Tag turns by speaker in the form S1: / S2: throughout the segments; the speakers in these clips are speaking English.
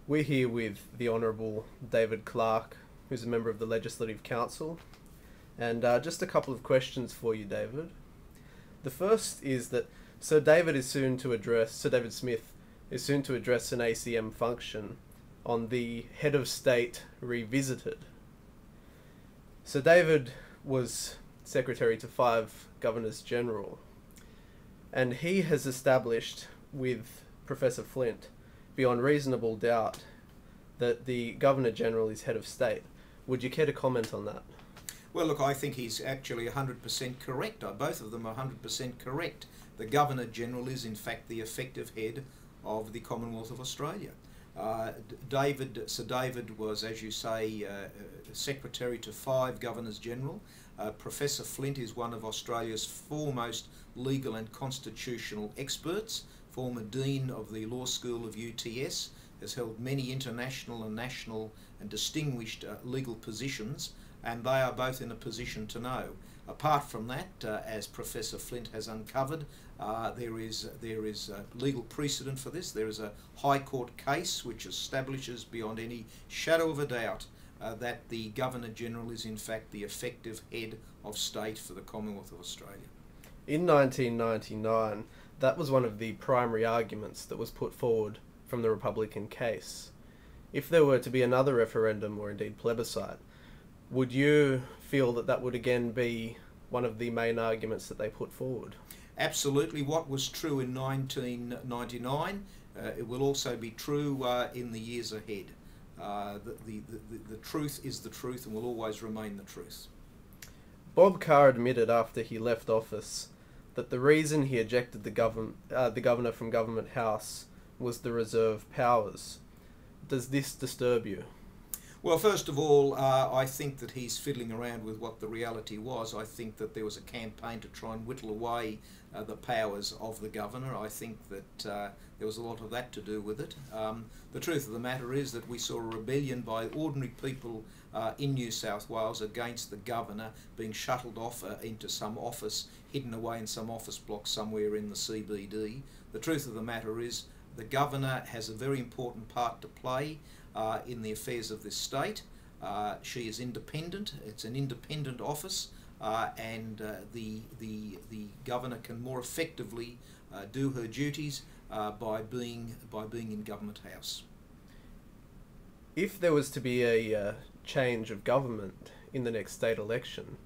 S1: We're here with the Honourable David Clarke, who's a member of the Legislative Council. And just a couple of questions for you, David. The first is that Sir David Smith is soon to address an ACM function on the Head of State Revisited. Sir David was Secretary to 5 Governors-General, and he has established with Professor Flint, beyond reasonable doubt, that the Governor-General is Head of State. Would you care to comment on that?
S2: Well, look, I think he's actually 100% correct. Both of them are 100% correct. The Governor-General is, in fact, the effective head of the Commonwealth of Australia. Sir David was, as you say, Secretary to 5 Governors-General. Professor Flint is one of Australia's foremost legal and constitutional experts, former Dean of the Law School of UTS, has held many international and national and distinguished legal positions, and they are both in a position to know. Apart from that, as Professor Flint has uncovered, there is legal precedent for this. There is a High Court case which establishes beyond any shadow of a doubt that the Governor-General is in fact the effective head of state for the Commonwealth of Australia.
S1: In 1999, that was one of the primary arguments that was put forward from the Republican case. If there were to be another referendum, or indeed plebiscite, would you feel that that would again be one of the main arguments that they put forward?
S2: Absolutely. What was true in 1999, it will also be true in the years ahead. The truth is the truth and will always remain the truth.
S1: Bob Carr admitted after he left office that the reason he ejected the governor from Government House was the reserve powers. Does this disturb you?
S2: Well, first of all, I think that he's fiddling around with what the reality was. I think that there was a campaign to try and whittle away the powers of the governor. I think that there was a lot of that to do with it. The truth of the matter is that we saw a rebellion by ordinary people in New South Wales against the governor being shuttled off into some office, hidden away in some office block somewhere in the CBD. The truth of the matter is the governor has a very important part to play in the affairs of this state. She is independent. It's an independent office, and the governor can more effectively do her duties by being in Government House.
S1: If there was to be a change of government in the next state election,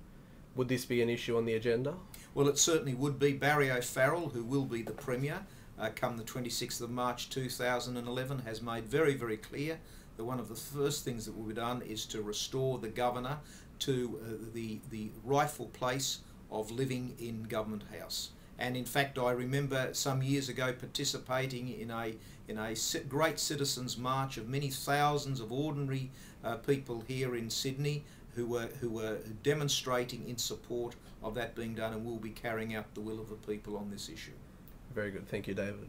S1: would this be an issue on the agenda?
S2: Well, it certainly would be. Barry O'Farrell, who will be the Premier come the 26th of March 2011, has made very, very clear that one of the first things that will be done is to restore the governor to the rightful place of living in Government House. And in fact, I remember some years ago participating in a great citizens' march of many thousands of ordinary people here in Sydney who were demonstrating in support of that being done, and will be carrying out the will of the people on this issue.
S1: Very good. Thank you, David.